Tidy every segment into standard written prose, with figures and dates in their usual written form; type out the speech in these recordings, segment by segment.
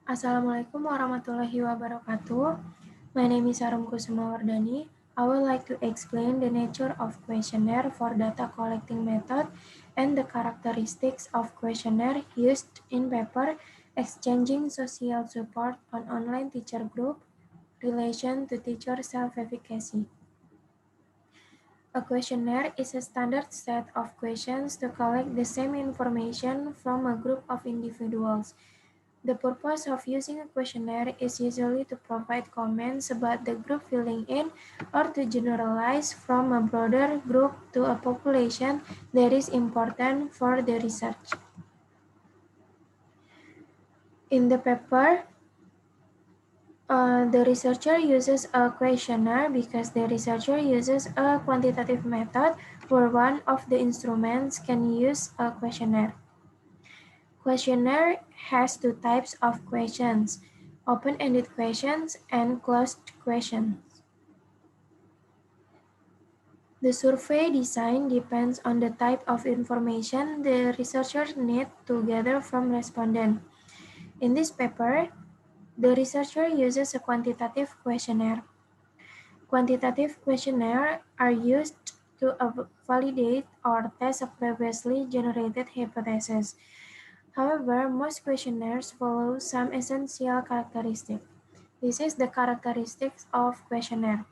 Assalamualaikum warahmatullahi wabarakatuh. My name is Arum Kusuma Wardani. I would like to explain the nature of questionnaire for data collecting method and the characteristics of questionnaire used in paper Exchanging Social Support on Online Teacher Group Relation to Teacher Self-Efficacy. A questionnaire is a standard set of questions to collect the same information from a group of individuals. The purpose of using a questionnaire is usually to provide comments about the group filling in or to generalize from a broader group to a population that is important for the research. In the paper, the researcher uses a questionnaire because the researcher uses a quantitative method where one of the instruments can use a questionnaire. Questionnaire has two types of questions, open-ended questions and closed questions. The survey design depends on the type of information the researchers need to gather from respondents. In this paper, the researcher uses a quantitative questionnaire. Quantitative questionnaires are used to validate or test a previously generated hypothesis. However, most questionnaires follow some essential characteristics. This is the characteristics of questionnaire.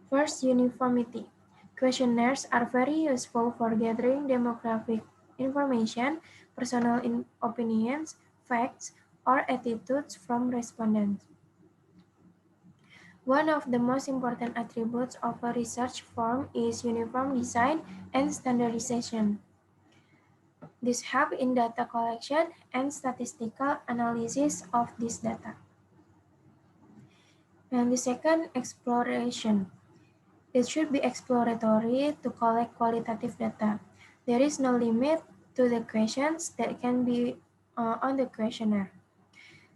First, uniformity. Questionnaires are very useful for gathering demographic information, personal opinions, facts, or attitudes from respondents. One of the most important attributes of a research form is uniform design and standardization. This helps in data collection and statistical analysis of this data. And the second, exploration. It should be exploratory to collect qualitative data. There is no limit to the questions that can be on the questionnaire.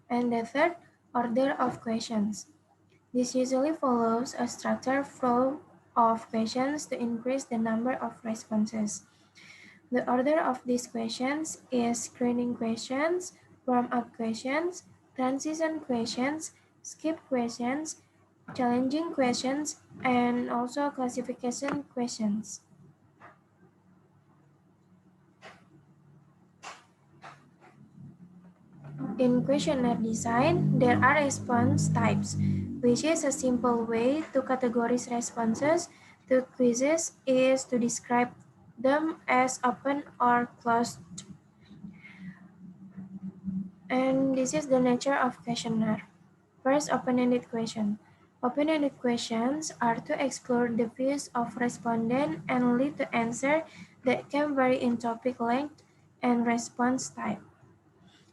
And the third, order of questions. This usually follows a structured flow of questions to increase the number of responses. The order of these questions is screening questions, warm-up questions, transition questions, skip questions, challenging questions, and also classification questions. In questionnaire design, there are response types, which is a simple way to categorize responses to quizzes is to describe them as open or closed. And this is the nature of questionnaire. First, open-ended question. Open-ended questions are to explore the views of respondents and lead to answers that can vary in topic length and response type.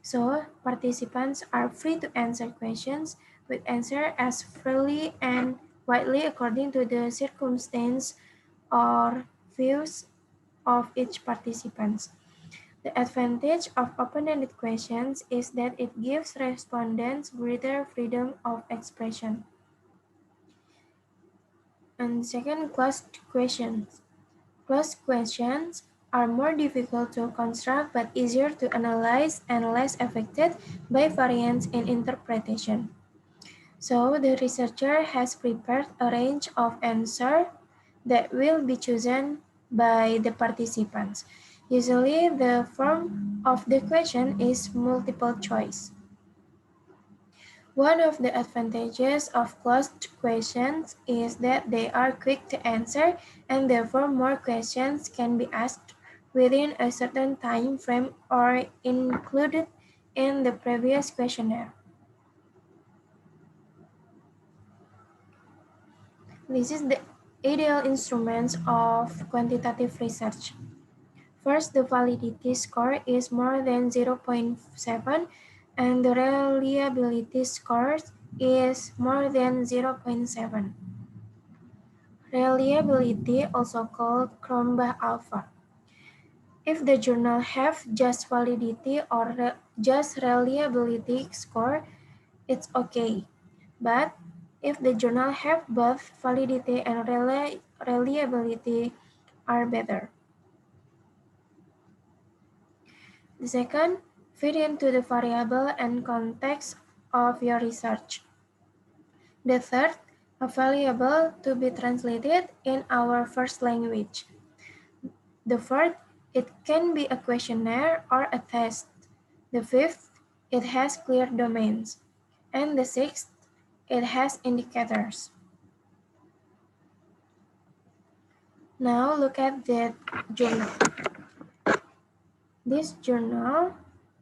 So, participants are free to answer questions with answer as freely and widely according to the circumstance or views of each participant. The advantage of open-ended questions is that it gives respondents greater freedom of expression. And second, closed questions. Closed questions are more difficult to construct but easier to analyze and less affected by variance in interpretation. So, the researcher has prepared a range of answers that will be chosen by the participants. Usually, the form of the question is multiple choice. One of the advantages of closed questions is that they are quick to answer and therefore more questions can be asked within a certain time frame or included in the previous questionnaire. This is the ideal instruments of quantitative research. First, the validity score is more than 0.7 and the reliability score is more than 0.7. Reliability, also called Cronbach alpha. If the journal have just validity or just reliability score, it's okay. But if the journal have both validity and reliability are better. The second, fit into the variable and context of your research. The third, available to be translated in our first language. The fourth, it can be a questionnaire or a test. The fifth, it has clear domains. And the sixth, it has indicators. Now look at that journal. This journal,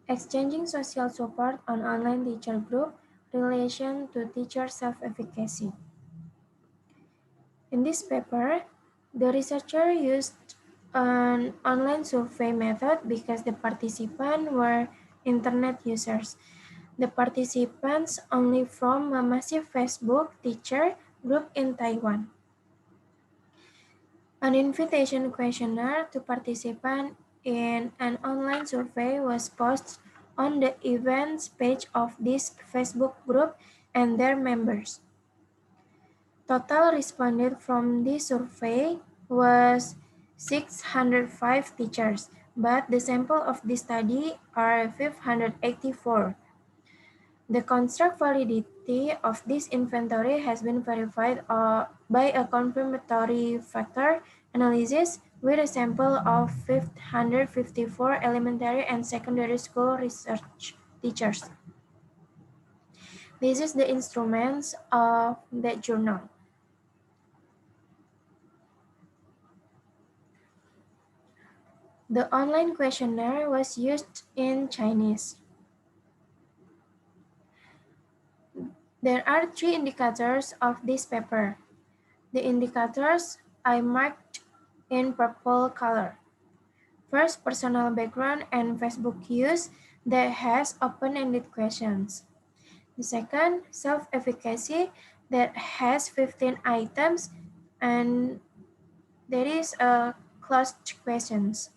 Exchanging Social Support on Online Teacher Group, Relation to Teacher Self-Efficacy. In this paper, the researcher used an online survey method because the participants were internet users. The participants only from a massive Facebook teacher group in Taiwan. An invitation questionnaire to participate in an online survey was posted on the events page of this Facebook group and their members. Total responded from this survey was 605 teachers, but the sample of this study are 584. The construct validity of this inventory has been verified by a confirmatory factor analysis with a sample of 554 elementary and secondary school research teachers. This is the instruments of that journal. The online questionnaire was used in Chinese. There are three indicators of this paper. The indicators I marked in purple color. First, personal background and Facebook use that has open-ended questions. The second, self-efficacy that has 15 items and there is a closed questions.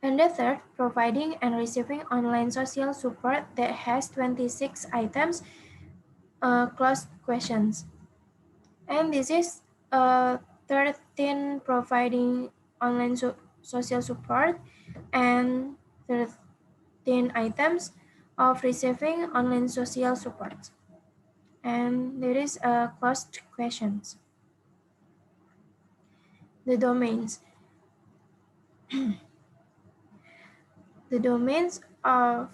And the third, providing and receiving online social support that has 26 items, closed questions. And this is 13 providing online social support and 13 items of receiving online social support. And there is a closed questions. The domains. The domains of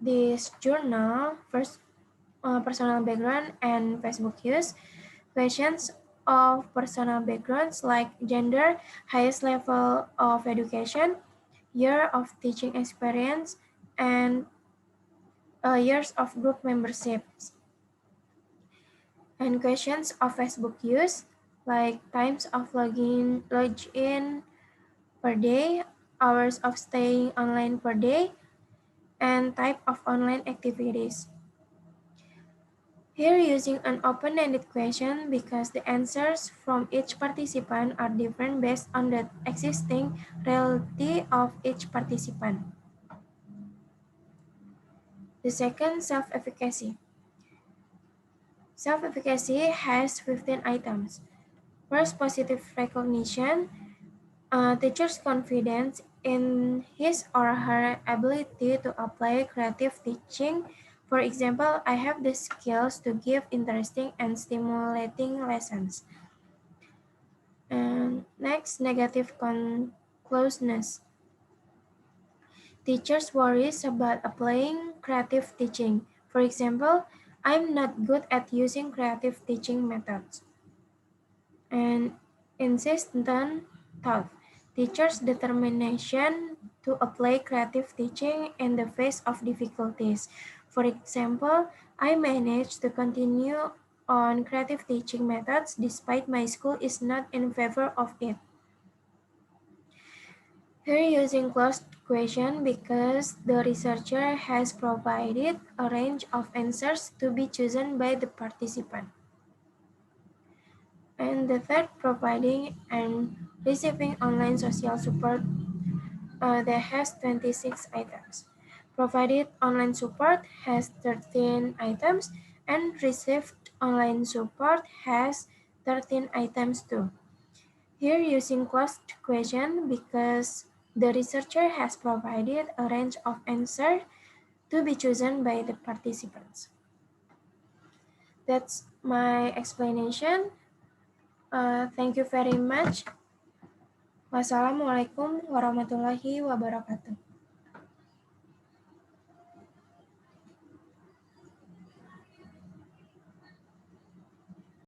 this journal, first, personal background and Facebook use, questions of personal backgrounds like gender, highest level of education, year of teaching experience, and years of group memberships. And questions of Facebook use like times of login per day, hours of staying online per day, and type of online activities. Here using an open-ended question because the answers from each participant are different based on the existing reality of each participant. The second, self-efficacy. Self-efficacy has 15 items. First, positive recognition. Teacher's confidence in his or her ability to apply creative teaching. For example, I have the skills to give interesting and stimulating lessons. And next, negative closeness. Teachers worries about applying creative teaching. For example, I'm not good at using creative teaching methods. And insistent thought. Teachers' determination to apply creative teaching in the face of difficulties. For example, I managed to continue on creative teaching methods despite my school is not in favor of it. Here using closed question because the researcher has provided a range of answers to be chosen by the participant. And the third, providing and receiving online social support that has 26 items. Provided online support has 13 items and received online support has 13 items too. Here using closed question because The researcher has provided a range of answers to be chosen by the participants. That's my explanation. Thank you very much. Wassalamualaikum warahmatullahi wabarakatuh.